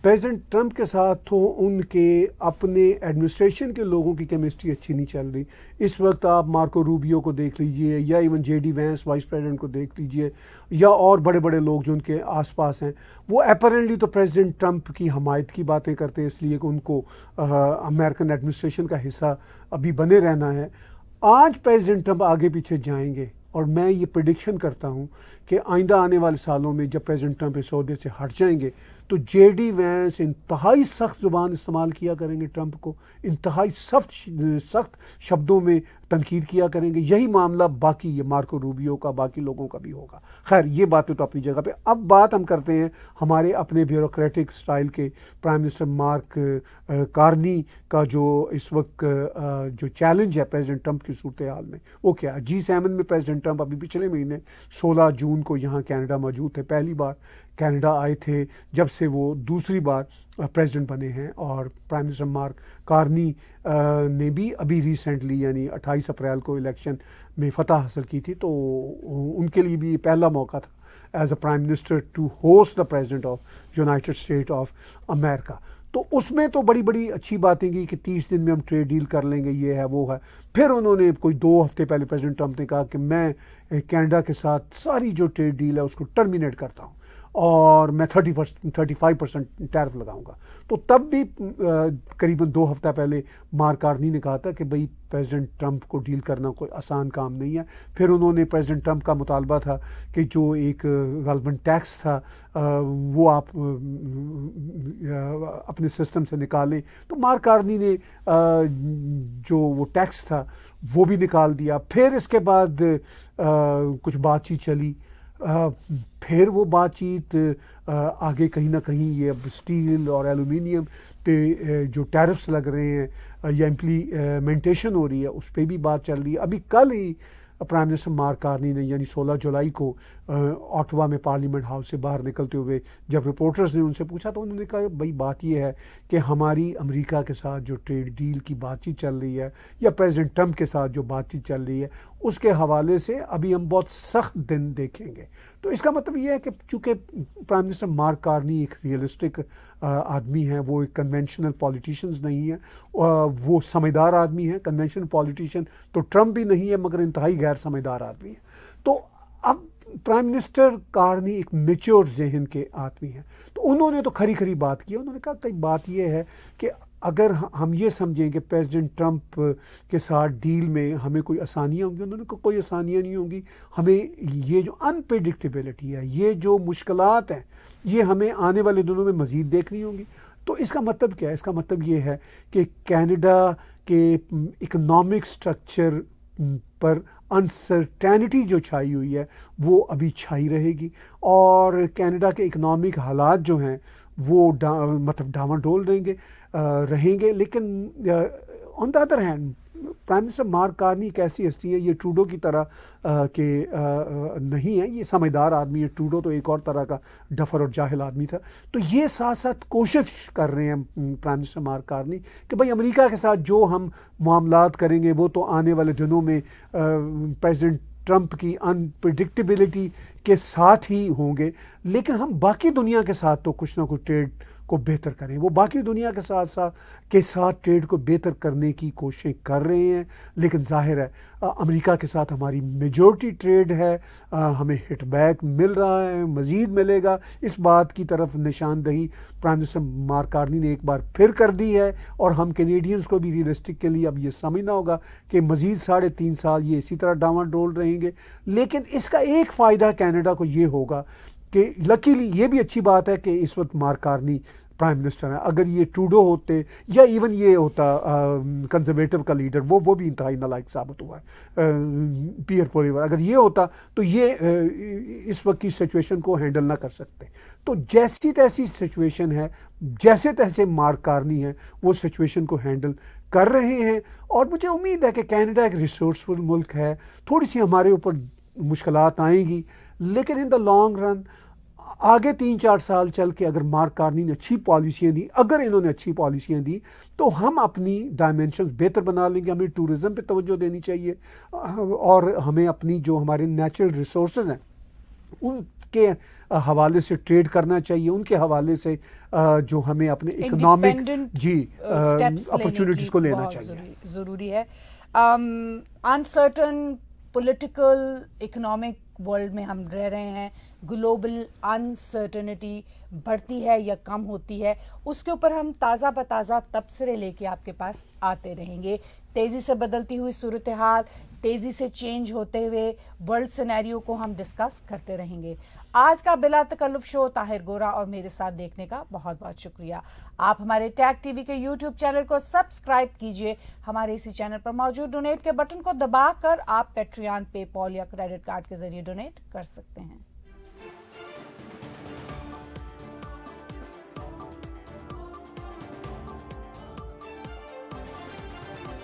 پریزیڈنٹ ٹرمپ کے ساتھ تو ان کے اپنے ایڈمنسٹریشن کے لوگوں کی کیمسٹری اچھی نہیں چل رہی. اس وقت آپ مارکو روبیو کو دیکھ لیجئے، یا even J D Vance vice president کو دیکھ لیجئے، یا اور بڑے بڑے لوگ جو ان کے آس پاس ہیں، وہ اپیرنٹلی تو پریزیڈنٹ ٹرمپ کی حمایت کی باتیں کرتے ہیں، اس لیے کہ ان کو امریکن ایڈمنسٹریشن کا حصہ ابھی بنے رہنا ہے. آج پریزیڈنٹ ٹرمپ آگے پیچھے جائیں گے، اور میں یہ پریڈکشن کرتا ہوں کہ آئندہ آنے والے سالوں میں جب پریزیڈنٹ ٹرمپ اس عہدے سے ہٹ جائیں گے تو جے ڈی وینس انتہائی سخت زبان استعمال کیا کریں گے، ٹرمپ کو انتہائی سخت شبدوں میں تنقید کیا کریں گے. یہی معاملہ باقی یہ مارکو روبیو کا، باقی لوگوں کا بھی ہوگا. خیر، یہ باتیں تو اپنی جگہ پہ. اب بات ہم کرتے ہیں ہمارے اپنے بیوروکریٹک سٹائل کے پرائم منسٹر مارک کارنی کا. جو اس وقت جو چیلنج ہے پریزیڈنٹ ٹرمپ کی صورتحال میں وہ کیا ہے. G7 میں پریزیڈنٹ ٹرمپ ابھی پچھلے مہینے 16 جون جون کو یہاں کینیڈا موجود تھے. پہلی بار کینیڈا آئے تھے جب سے وہ دوسری بار پریزیڈنٹ بنے ہیں, اور پرائم منسٹر مارک کارنی نے بھی ابھی ریسنٹلی یعنی 28 اپریل کو الیکشن میں فتح حاصل کی تھی, تو ان کے لیے بھی یہ پہلا موقع تھا as a prime minister to host the president of United State of America. تو اس میں تو بڑی بڑی اچھی باتیں کی کہ 30 دن میں ہم ٹریڈ ڈیل کر لیں گے, یہ ہے وہ ہے. پھر انہوں نے کوئی 2 ہفتے پہلے پریزیڈنٹ ٹرمپ نے کہا کہ میں کینیڈا کے ساتھ ساری جو ٹریڈ ڈیل ہے اس کو ٹرمینیٹ کرتا ہوں اور میں 35% ٹیرف لگاؤں گا. تو تب بھی قریباً 2 ہفتہ پہلے مارک کارنی نے کہا تھا کہ بھئی پریزیڈنٹ ٹرمپ کو ڈیل کرنا کوئی آسان کام نہیں ہے. پھر انہوں نے پریزیڈنٹ ٹرمپ کا مطالبہ تھا کہ جو ایک غالباً ٹیکس تھا وہ آپ اپنے سسٹم سے نکالیں, تو مارک کارنی نے جو وہ ٹیکس تھا وہ بھی نکال دیا. پھر اس کے بعد کچھ بات چیت چلی, پھر وہ بات چیت آگے کہیں نہ کہیں یہ اب اسٹیل اور ایلومینیم پہ جو ٹیرفس لگ رہے ہیں یا امپلیمنٹیشن ہو رہی ہے اس پہ بھی بات چل رہی ہے. ابھی کل ہی پرائم منسٹر مارک کارنی نے یعنی 16 جولائی کو آٹوا میں پارلیمنٹ ہاؤس سے باہر نکلتے ہوئے جب رپورٹرز نے ان سے پوچھا تو انہوں نے کہا بھائی بات یہ ہے کہ ہماری امریکہ کے ساتھ جو ٹریڈ ڈیل کی بات چیت چل رہی ہے یا پریزیڈنٹ ٹرمپ کے ساتھ جو بات چیت چل رہی ہے اس کے حوالے سے ابھی ہم بہت سخت دن دیکھیں گے. تو اس کا مطلب یہ ہے کہ چونکہ پرائم منسٹر مارک کارنی ایک ریئلسٹک آدمی ہیں, وہ ایک کنونشنل پولیٹیشینز نہیں ہیں, وہ سمجھدار آدمی ہیں. کنونشنل پولیٹیشین تو ٹرمپ بھی نہیں ہے مگر انتہائی غیر سمجھدار آدمی ہیں. تو اب پرائم منسٹر کارنی ایک میچور ذہن کے آدمی ہیں, تو انہوں نے تو کھری کھری بات کی. انہوں نے کہا کہ بات یہ ہے کہ اگر ہم یہ سمجھیں کہ پریزیڈنٹ ٹرمپ کے ساتھ ڈیل میں ہمیں کوئی آسانیاں ہوں گی, انہوں نے کہا کوئی آسانیاں نہیں ہوں گی. ہمیں یہ جو انپریڈکٹیبلٹی ہے, یہ جو مشکلات ہیں, یہ ہمیں آنے والے دنوں میں مزید دیکھنی ہوں گی. تو اس کا مطلب کیا ہے؟ اس کا مطلب یہ ہے کہ کینیڈا کے اکنامک سٹرکچر پر انسرٹینٹی جو چھائی ہوئی ہے وہ ابھی چھائی رہے گی, اور کینیڈا کے اکنامک حالات جو ہیں وہ مطلب ڈاواں ڈول رہیں گے. لیکن on the other hand prime minister Mark Carney ایک ایسی ہستی ہے, یہ ٹروڈو کی طرح کہ نہیں ہے, یہ سمجھدار آدمی ہے. ٹروڈو تو ایک اور طرح کا ڈفر اور جاہل آدمی تھا. تو یہ ساتھ ساتھ کوشش کر رہے ہیں پرائم منسٹر مارک کارنی کہ بھئی امریکہ کے ساتھ جو ہم معاملات کریں گے وہ تو آنے والے دنوں میں پریزیڈنٹ ٹرمپ کی انپریڈکٹیبلٹی کے ساتھ ہی ہوں گے, لیکن ہم باقی دنیا کے ساتھ تو کچھ نہ کچھ ٹریڈ کو بہتر کریں. وہ باقی دنیا کے ساتھ ٹریڈ کو بہتر کرنے کی کوششیں کر رہے ہیں, لیکن ظاہر ہے امریکہ کے ساتھ ہماری میجورٹی ٹریڈ ہے, ہمیں ہٹ بیک مل رہا ہے, مزید ملے گا. اس بات کی طرف نشاندہی پرائم منسٹر مارک کارنی نے ایک بار پھر کر دی ہے, اور ہم کینیڈینز کو بھی ریئلسٹکلی اب یہ سمجھنا ہوگا کہ مزید 3.5 سال یہ اسی طرح ڈاواں ڈول رہیں گے. لیکن اس کا ایک فائدہ کینیڈا کو یہ ہوگا کہ لکیلی یہ بھی اچھی بات ہے کہ اس وقت مارک کارنی پرائم منسٹر ہیں. اگر یہ ٹروڈو ہوتے یا ایون یہ ہوتا کنزرویٹو کا لیڈر, وہ بھی انتہائی نالائق ثابت ہوا ہے, پیئر پولیور, اگر یہ ہوتا تو یہ اس وقت کی سچویشن کو ہینڈل نہ کر سکتے. تو جیسی تیسی سچویشن ہے, جیسے تیسے مارک کارنی ہیں وہ سچویشن کو ہینڈل کر رہے ہیں, اور مجھے امید ہے کہ کینیڈا ایک ریسورسفل ملک ہے. تھوڑی سی ہمارے اوپر مشکلات آئیں گی, لیکن ان دا لانگ رن آگے 3-4 سال چل کے اگر مارک کارنی نے اچھی پالیسیاں دی, اگر انہوں نے اچھی پالیسیاں دی تو ہم اپنی ڈائمینشنز بہتر بنا لیں گے. ہمیں ٹورزم پہ توجہ دینی چاہیے, اور ہمیں اپنی جو ہمارے نیچرل ریسورسز ہیں ان کے حوالے سے ٹریڈ کرنا چاہیے, ان کے حوالے سے جو ہمیں اپنے اکنامک اپرچونٹیز کو لینا چاہیے. ضروری ہے. انسرٹن پولیٹیکل اکنامک ورلڈ میں ہم رہ رہے ہیں, گلوبل انسرٹنٹی بڑھتی ہے یا کم ہوتی ہے, اس کے اوپر ہم تازہ بتازہ تبصرے لے کے آپ کے پاس آتے رہیں گے. تیزی سے بدلتی ہوئی صورتحال, تیزی سے چینج ہوتے ہوئے ورلڈ سینیریو کو ہم ڈسکس کرتے رہیں گے. آج کا بلا تکلف شو طاہر گورا اور میرے ساتھ دیکھنے کا بہت بہت شکریہ. آپ ہمارے ٹیگ ٹی وی کے یوٹیوب چینل کو سبسکرائب کیجئے. ہمارے اسی چینل پر موجود ڈونیٹ کے بٹن کو دبا کر آپ پیٹریان, پے پال یا کریڈٹ کارڈ کے ذریعے ڈونیٹ کر سکتے ہیں.